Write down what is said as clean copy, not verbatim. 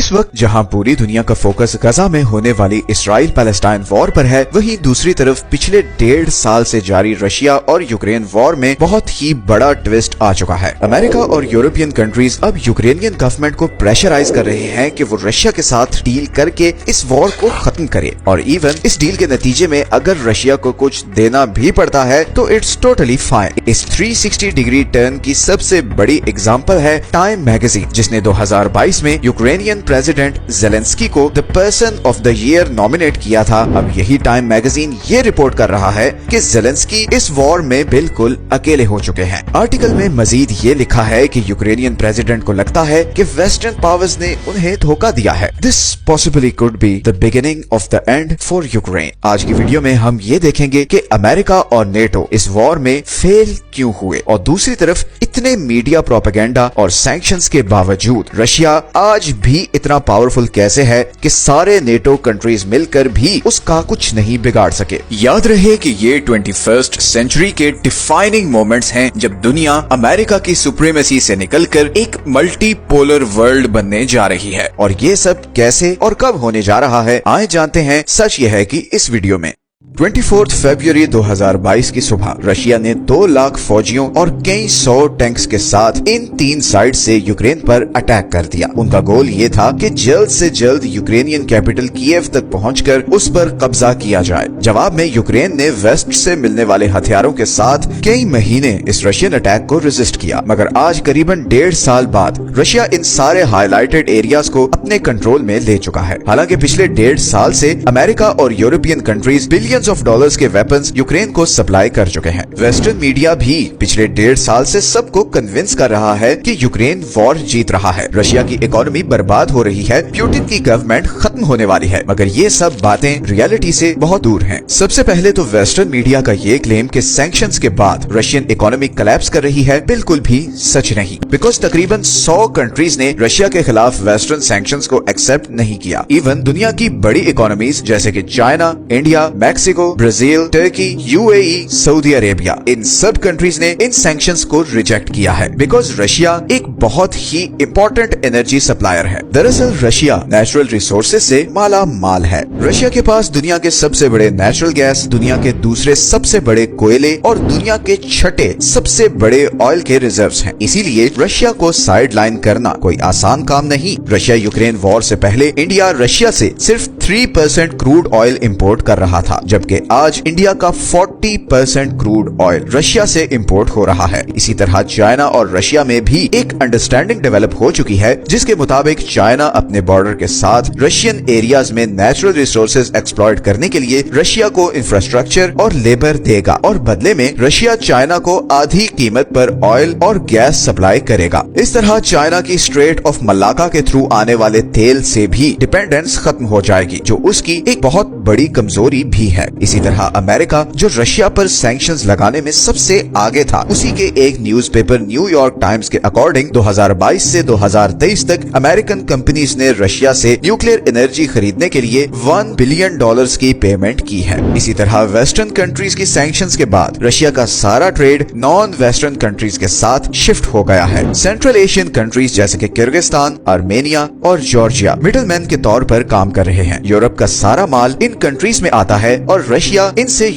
इस वक्त जहां पूरी दुनिया का फोकस गजा में होने वाली इसराइल पैलेस्टाइन वॉर पर है, वहीं दूसरी तरफ पिछले 1.5 साल से जारी रशिया और यूक्रेन वॉर में बहुत ही बड़ा ट्विस्ट आ चुका है। अमेरिका और यूरोपियन कंट्रीज अब यूक्रेनियन गवर्नमेंट को प्रेशराइज कर रहे हैं कि वो रशिया के साथ डील करके इस वॉर को खत्म करे, और इवन इस डील के नतीजे में अगर रशिया को कुछ देना भी पड़ता है तो इट्स टोटली फाइन। इस 360 डिग्री टर्न की सबसे बड़ी एग्जांपल है टाइम मैगजीन, जिसने 2022 में यूक्रेनियन प्रेसिडेंट जेलेंस्की को the person of the year nominate किया था। अब यही टाइम मैगजीन ये रिपोर्ट कर रहा है कि जेलेंस्की इस वॉर में बिल्कुल अकेले हो चुके हैं। आर्टिकल में मजीद ये लिखा है कि यूक्रेनियन प्रेसिडेंट को लगता है कि वेस्टर्न पावर्स ने उन्हें धोखा दिया है। This possibly could be the beginning of the end for Ukraine. आज की वीडियो में हम ये देखेंगे कि अमेरिका और नेटो इस वॉर में फेल क्यों हुए, और दूसरी तरफ इतने मीडिया प्रोपेगेंडा और सैंक्शंस के बावजूद रशिया आज भी इतना पावरफुल कैसे है कि सारे नेटो कंट्रीज मिलकर भी उसका कुछ नहीं बिगाड़ सके। याद रहे कि ये 21st सेंचुरी के डिफाइनिंग मोमेंट्स हैं, जब दुनिया अमेरिका की सुप्रीमेसी से निकलकर एक मल्टीपोलर वर्ल्ड बनने जा रही है। और ये सब कैसे और कब होने जा रहा है, आए जानते हैं। सच ये है कि इस वीडियो में 24 फरवरी 2022 की सुबह रशिया ने 2 लाख फौजियों और कई 100 टैंक्स के साथ इन 3 साइड से यूक्रेन पर अटैक कर दिया। उनका गोल ये था कि जल्द से जल्द यूक्रेनियन कैपिटल कीव तक पहुंचकर उस पर कब्जा किया जाए। जवाब में यूक्रेन ने वेस्ट से मिलने वाले हथियारों के साथ कई महीने इस रशियन अटैक को रेजिस्ट किया, मगर आज करीबन 1.5 साल बाद रशिया इन सारे हाईलाइटेड एरियाज को अपने कंट्रोल में ले चुका है। हालांकि पिछले 1.5 साल से अमेरिका और European countries billions of dollars के वेपन्स यूक्रेन को सप्लाई कर चुके हैं। वेस्टर्न मीडिया भी पिछले 1.5 साल से सबको कन्विंस कर रहा है कि यूक्रेन वॉर जीत रहा है, रशिया की इकोनॉमी बर्बाद हो रही है, पुतिन की गवर्नमेंट खत्म होने वाली है। मगर ये सब बातें रियलिटी से बहुत दूर हैं। सबसे पहले तो वेस्टर्न मीडिया का ये क्लेम कि सैंक्शंस के बाद रशियन इकोनॉमी कोलैप्स कर रही है बिल्कुल भी सच नहीं, बिकॉज तकरीबन 100 कंट्रीज ने रशिया के खिलाफ वेस्टर्न सैंक्शंस को एक्सेप्ट नहीं किया। इवन दुनिया की बड़ी इकोनॉमीज जैसे कि China, India, Mexico, Brazil, Turkey, UAE, Saudi Arabia, इन सब कंट्रीज ने इन सैंक्शंस को रिजेक्ट किया है, बिकॉज रशिया एक बहुत ही इंपॉर्टेंट एनर्जी सप्लायर है। दरअसल रशिया नेचुरल रिसोर्सेज से माला माल है। रशिया के पास दुनिया के सबसे बड़े नेचुरल गैस, दुनिया के दूसरे सबसे बड़े कोयले और दुनिया के 6ठे सबसे बड़े ऑयल के रिजर्व्स हैं। इसीलिए रशिया को साइड लाइन करना कोई आसान काम नहीं। रशिया यूक्रेन वॉर से पहले इंडिया रशिया से सिर्फ 3% क्रूड ऑयल इंपोर्ट कर रहा था, जबकि आज इंडिया का 40% क्रूड ऑयल रशिया से इंपोर्ट हो रहा है। इसी तरह चाइना और रशिया में भी एक अंडरस्टैंडिंग डेवलप हो चुकी है, जिसके मुताबिक चाइना अपने बॉर्डर के साथ रशियन एरियाज में नेचुरल रिसोर्सेज एक्सप्लॉइट करने के लिए रशिया को इंफ्रास्ट्रक्चर और लेबर देगा, और बदले में रशिया चाइना को आधी कीमत पर ऑयल और गैस सप्लाई करेगा। इस तरह चाइना की स्ट्रेट ऑफ मलाक्का के थ्रू आने वाले तेल से भी डिपेंडेंस खत्म हो जाएगी, जो उसकी एक बहुत बड़ी कमजोरी भी है। इसी तरह अमेरिका, जो रशिया पर सैंक्शंस लगाने में सबसे आगे था, उसी के एक न्यूज़पेपर न्यूयॉर्क टाइम्स के अकॉर्डिंग 2022 से 2023 तक अमेरिकन कंपनीज ने रशिया से न्यूक्लियर एनर्जी खरीदने के लिए $1 बिलियन की पेमेंट की है। इसी तरह वेस्टर्न कंट्रीज की सैंक्शंस के बाद रशिया का सारा ट्रेड नॉन वेस्टर्न कंट्रीज के साथ शिफ्ट हो गया है। सेंट्रल एशियन कंट्रीज जैसे कि किर्गिस्तान, आर्मेनिया और जॉर्जिया मिडलमैन के तौर पर काम कर रहे हैं। यूरोप का सारा माल इन कंट्रीज में आता है और रशिया इनसे